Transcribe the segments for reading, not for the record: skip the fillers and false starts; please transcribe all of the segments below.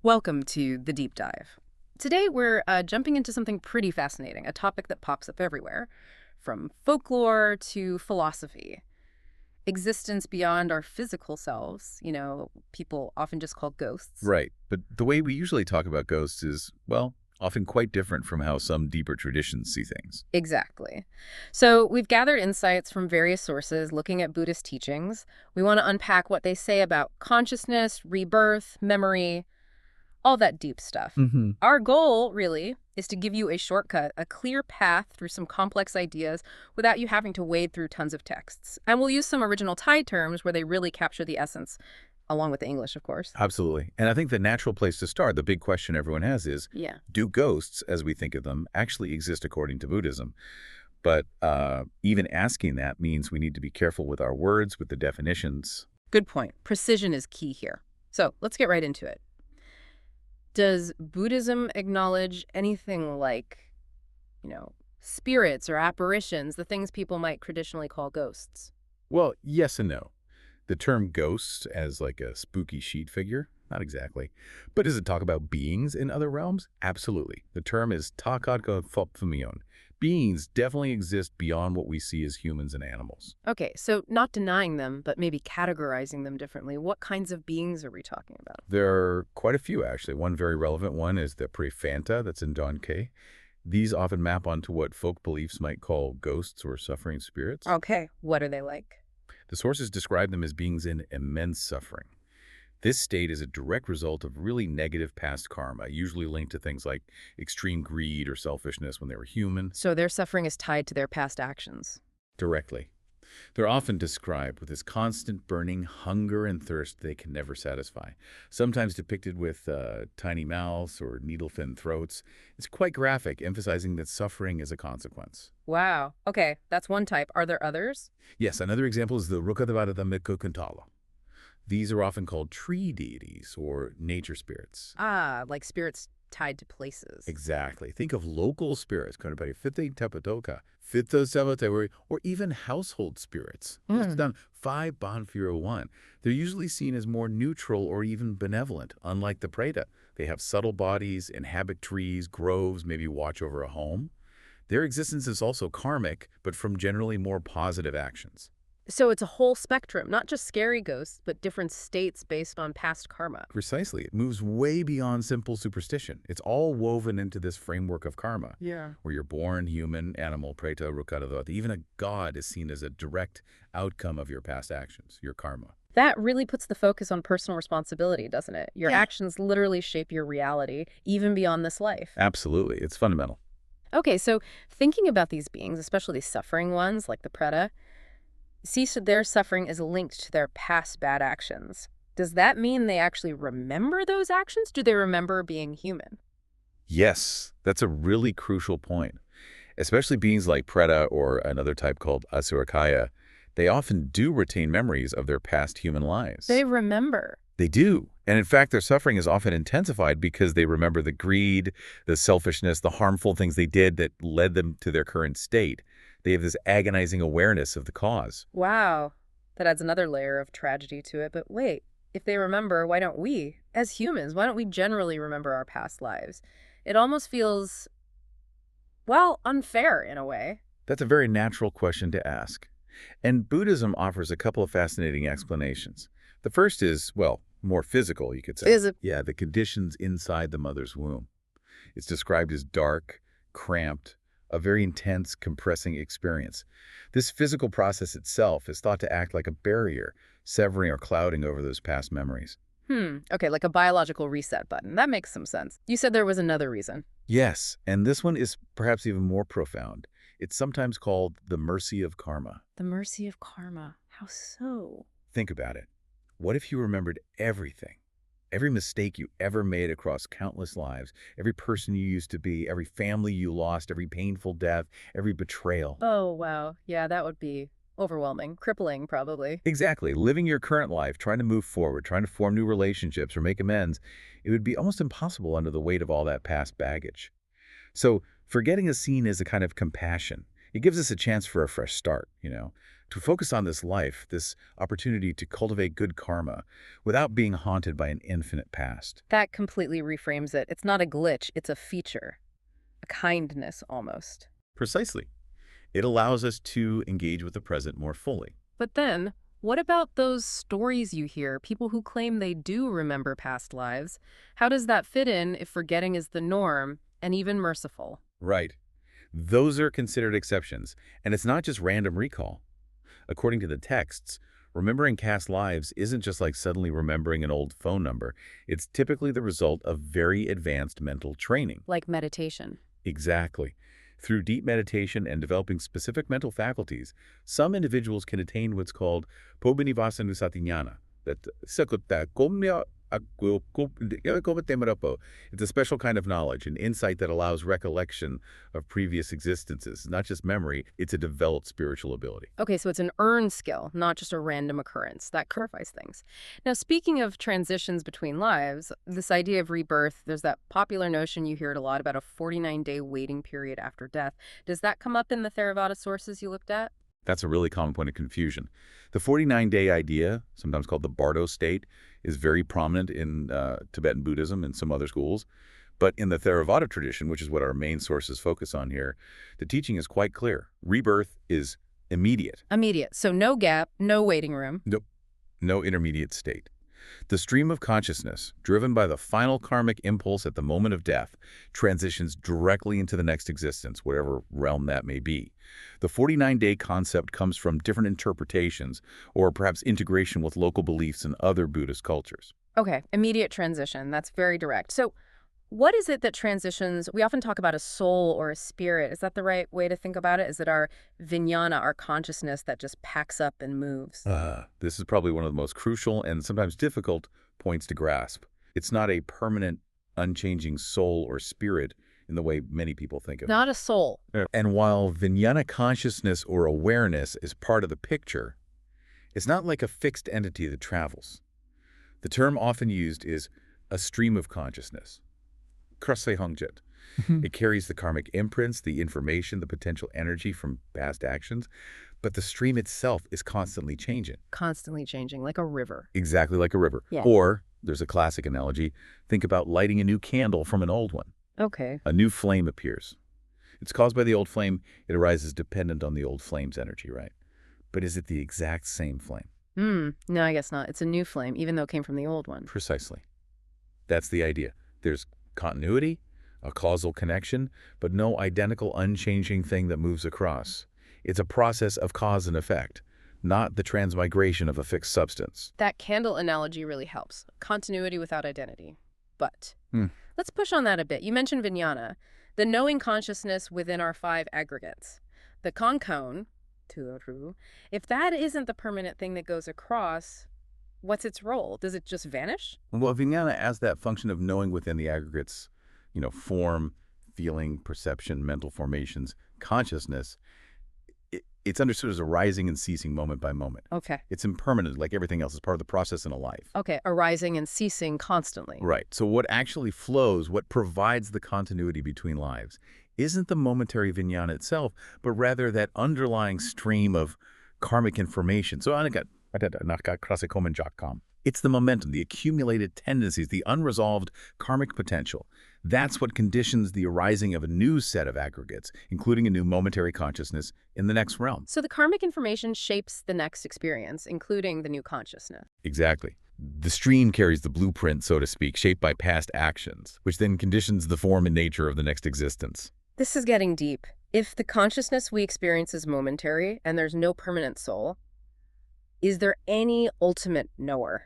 Welcome to The Deep Dive. Today we're jumping into something pretty fascinating, a topic that pops up everywhere, from folklore to philosophy. Existence beyond our physical selves, people often just call ghosts. Right, but the way we usually talk about ghosts is, well, often quite different from how some deeper traditions see things. Exactly. So we've gathered insights from various sources looking at Buddhist teachings. We want to unpack what they say about consciousness, rebirth, memory, all that deep stuff. Hmm. Our goal, really, is to give you a shortcut, a clear path through some complex ideas without you having to wade through tons of texts. And we'll use some original Thai terms where they really capture the essence, along with the English, of course. Absolutely. And I think the natural place to start, the big question everyone has is, Yeah. do ghosts, as we think of them, actually exist according to Buddhism? But even asking that means we need to be careful with our words, with the definitions. Good point. Precision is key here. So let's get right into it. Does Buddhism acknowledge anything like, spirits or apparitions, the things people might traditionally call ghosts? Well, yes and no. The term ghost as like a spooky sheet figure? Not exactly. But does it talk about beings in other realms? Absolutely. The term is takadka fopfumion. Beings definitely exist beyond what we see as humans and animals. Okay, so not denying them, but maybe categorizing them differently. What kinds of beings are we talking about? There are quite a few, actually. One very relevant one is the Prefanta that's in Don K. These often map onto what folk beliefs might call ghosts or suffering spirits. Okay, what are they like? The sources describe them as beings in immense suffering. This state is a direct result of really negative past karma, usually linked to things like extreme greed or selfishness when they were human. So their suffering is tied to their past actions. Directly. They're often described with this constant burning hunger and thirst they can never satisfy, sometimes depicted with tiny mouths or needle-thin throats. It's quite graphic, emphasizing that suffering is a consequence. Wow. Okay, that's one type. Are there others? Yes, another example is the Rukkhadevata Mikokuntala. These are often called tree deities or nature spirits. Ah, like spirits tied to places. Exactly. Think of local spirits, Kanapari Fite Tapatoka, Fito Savatewari, or even household spirits. It's done 5 Banfiro 1. They're usually seen as more neutral or even benevolent, unlike the Preta. They have subtle bodies, inhabit trees, groves, maybe watch over a home. Their existence is also karmic, but from generally more positive actions. So it's a whole spectrum, not just scary ghosts, but different states based on past karma. Precisely. It moves way beyond simple superstition. It's all woven into this framework of karma, Yeah. where you're born, human, animal, preta, rukadavata. Even a god is seen as a direct outcome of your past actions, your karma. That really puts the focus on personal responsibility, doesn't it? Your Yeah. actions literally shape your reality, even beyond this life. Absolutely. It's fundamental. Okay, so thinking about these beings, especially these suffering ones like the Preta, see so their suffering is linked to their past bad actions. Does that mean they actually remember those actions? Do they remember being human? Yes, that's a really crucial point. Especially beings like preta or another type called asurakaya, they often do retain memories of their past human lives. They remember. They do. And in fact, their suffering is often intensified because they remember the greed, the selfishness, the harmful things they did that led them to their current state. They have this agonizing awareness of the cause. Wow. That adds another layer of tragedy to it. But wait, if they remember, why don't we, as humans, why don't we generally remember our past lives? It almost feels, well, unfair in a way. That's a very natural question to ask. And Buddhism offers a couple of fascinating explanations. The first is, well, more physical, you could say. Is it? Yeah, the conditions inside the mother's womb. It's described as dark, cramped, a very intense, compressing experience. This physical process itself is thought to act like a barrier, severing or clouding over those past memories. Okay, like a biological reset button. That makes some sense. You said there was another reason. Yes, and this one is perhaps even more profound. It's sometimes called the mercy of karma. The mercy of karma. How so? Think about it. What if you remembered everything? Every mistake you ever made across countless lives, every person you used to be, every family you lost, every painful death, every betrayal. Oh, wow. Yeah, that would be overwhelming, crippling, probably. Exactly. Living your current life, trying to move forward, trying to form new relationships or make amends, it would be almost impossible under the weight of all that past baggage. So forgetting is seen as a kind of compassion. It gives us a chance for a fresh start, to focus on this life, this opportunity to cultivate good karma without being haunted by an infinite past. That completely reframes it. It's not a glitch, it's a feature, a kindness almost. Precisely. It allows us to engage with the present more fully. But then, what about those stories you hear, people who claim they do remember past lives? How does that fit in if forgetting is the norm and even merciful? Right. Those are considered exceptions, and it's not just random recall. According to the texts, remembering past lives isn't just like suddenly remembering an old phone number. It's typically the result of very advanced mental training. Like meditation. Exactly. Through deep meditation and developing specific mental faculties, some individuals can attain what's called Pobinivasanu that it's a special kind of knowledge, an insight that allows recollection of previous existences. Not just memory, it's a developed spiritual ability. Okay, so it's an earned skill, not just a random occurrence. That clarifies things. Now, speaking of transitions between lives, this idea of rebirth, there's that popular notion you hear it a lot about a 49-day waiting period after death. Does that come up in the Theravada sources you looked at? That's a really common point of confusion. The 49-day idea, sometimes called the Bardo state, is very prominent in Tibetan Buddhism and some other schools. But in the Theravada tradition, which is what our main sources focus on here, the teaching is quite clear. Rebirth is immediate. Immediate. So no gap, no waiting room. Nope. No intermediate state. The stream of consciousness, driven by the final karmic impulse at the moment of death, transitions directly into the next existence, whatever realm that may be. The 49-day concept comes from different interpretations or perhaps integration with local beliefs in other Buddhist cultures. Okay, immediate transition. That's very direct. So what is it that transitions? We often talk about a soul or a spirit. Is that the right way to think about it? Is it our vijnana, our consciousness that just packs up and moves? This is probably one of the most crucial and sometimes difficult points to grasp. It's not a permanent, unchanging soul or spirit in the way many people think of it. Not a soul. Yeah. And while vijnana consciousness or awareness is part of the picture, it's not like a fixed entity that travels. The term often used is a stream of consciousness. Krasei Hongjet. It carries the karmic imprints, the information, the potential energy from past actions, but the stream itself is constantly changing. Constantly changing, like a river. Exactly like a river. Yeah. Or, there's a classic analogy, think about lighting a new candle from an old one. Okay. A new flame appears. It's caused by the old flame. It arises dependent on the old flame's energy, right? But is it the exact same flame? No, I guess not. It's a new flame, even though it came from the old one. Precisely. That's the idea. There's continuity, a causal connection, but no identical, unchanging thing that moves across. It's a process of cause and effect, not the transmigration of a fixed substance. That candle analogy really helps. Continuity without identity. But Hmm. let's push on that a bit. You mentioned vijnana, the knowing consciousness within our 5 aggregates. The konkon, tuoru, if that isn't the permanent thing that goes across, what's its role? Does it just vanish? Well, vijnana as that function of knowing within the aggregates, form, feeling, perception, mental formations, consciousness, it's understood as a rising and ceasing moment by moment. Okay. It's impermanent, like everything else. It's part of the process in a life. Okay, arising and ceasing constantly. Right. So what actually flows, what provides the continuity between lives, isn't the momentary vijnana itself, but rather that underlying stream of karmic information. So it's the momentum, the accumulated tendencies, the unresolved karmic potential. That's what conditions the arising of a new set of aggregates, including a new momentary consciousness in the next realm. So the karmic information shapes the next experience, including the new consciousness. Exactly. The stream carries the blueprint, so to speak, shaped by past actions, which then conditions the form and nature of the next existence. This is getting deep. If the consciousness we experience is momentary and there's no permanent soul, is there any ultimate knower?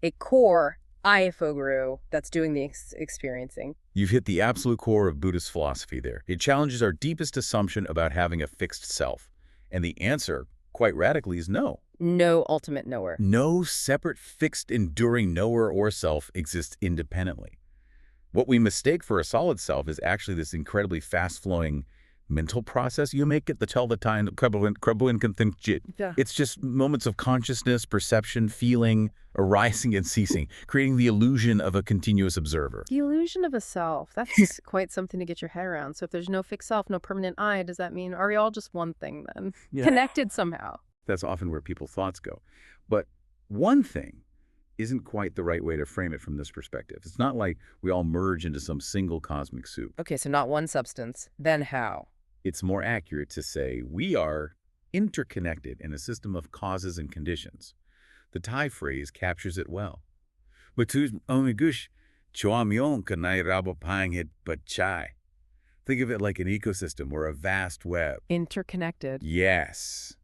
A core Ifoguru that's doing the experiencing. You've hit the absolute core of Buddhist philosophy there. It challenges our deepest assumption about having a fixed self. And the answer, quite radically, is no. No ultimate knower. No separate, fixed, enduring knower or self exists independently. What we mistake for a solid self is actually this incredibly fast-flowing mental process. You make it the tell the time, it's just moments of consciousness, perception, feeling, arising and ceasing, creating the illusion of a continuous observer. The illusion of a self. That's quite something to get your head around. So if there's no fixed self, no permanent I, does that mean, are we all just one thing then? Yeah. Connected somehow? That's often where people's thoughts go. But one thing isn't quite the right way to frame it from this perspective. It's not like we all merge into some single cosmic soup. Okay, so not one substance. Then how? It's more accurate to say we are interconnected in a system of causes and conditions. The Thai phrase captures it well. Batus omigush chuamyong kanai rabapangit bachai. Think of it like an ecosystem or a vast web. Interconnected. Yes.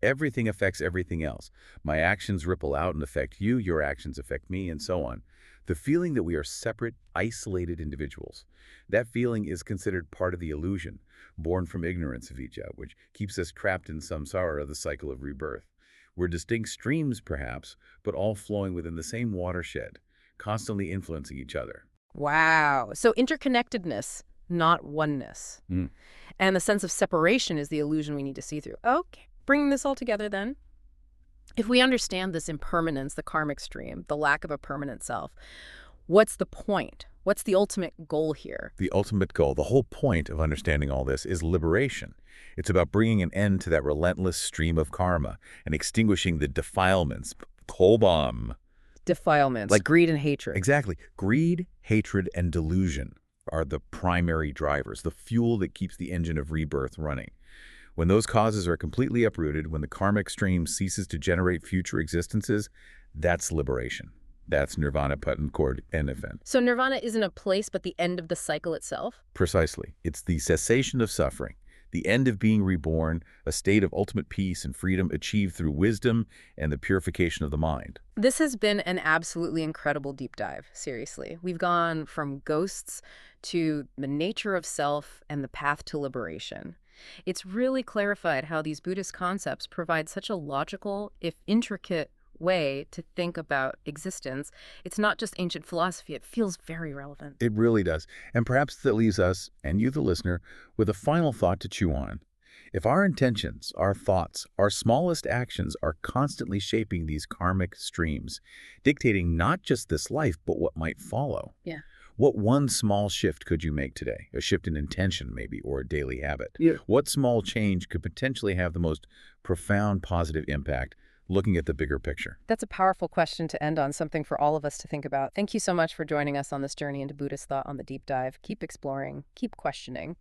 Everything affects everything else. My actions ripple out and affect you, your actions affect me, and so on. The feeling that we are separate, isolated individuals, that feeling is considered part of the illusion, born from ignorance of each other, which keeps us trapped in samsara, the cycle of rebirth. We're distinct streams, perhaps, but all flowing within the same watershed, constantly influencing each other. Wow. So interconnectedness, not oneness. Mm. And the sense of separation is the illusion we need to see through. Okay. Bringing this all together then, if we understand this impermanence, the karmic stream, the lack of a permanent self, what's the point? What's the ultimate goal here? The ultimate goal, the whole point of understanding all this is liberation. It's about bringing an end to that relentless stream of karma and extinguishing the defilements, kobam. Defilements, like greed and hatred. Exactly. Greed, hatred, and delusion are the primary drivers, the fuel that keeps the engine of rebirth running. When those causes are completely uprooted, when the karmic stream ceases to generate future existences, that's liberation. That's nirvana patancord and event. So nirvana isn't a place, but the end of the cycle itself? Precisely. It's the cessation of suffering, the end of being reborn, a state of ultimate peace and freedom achieved through wisdom and the purification of the mind. This has been an absolutely incredible deep dive, seriously. We've gone from ghosts to the nature of self and the path to liberation. It's really clarified how these Buddhist concepts provide such a logical, if intricate, way to think about existence. It's not just ancient philosophy. It feels very relevant. It really does. And perhaps that leaves us, and you the listener, with a final thought to chew on. If our intentions, our thoughts, our smallest actions are constantly shaping these karmic streams, dictating not just this life, but what might follow. Yeah. What one small shift could you make today? A shift in intention, maybe, or a daily habit? Yeah. What small change could potentially have the most profound positive impact, looking at the bigger picture? That's a powerful question to end on, something for all of us to think about. Thank you so much for joining us on this journey into Buddhist thought on the deep dive. Keep exploring, keep questioning.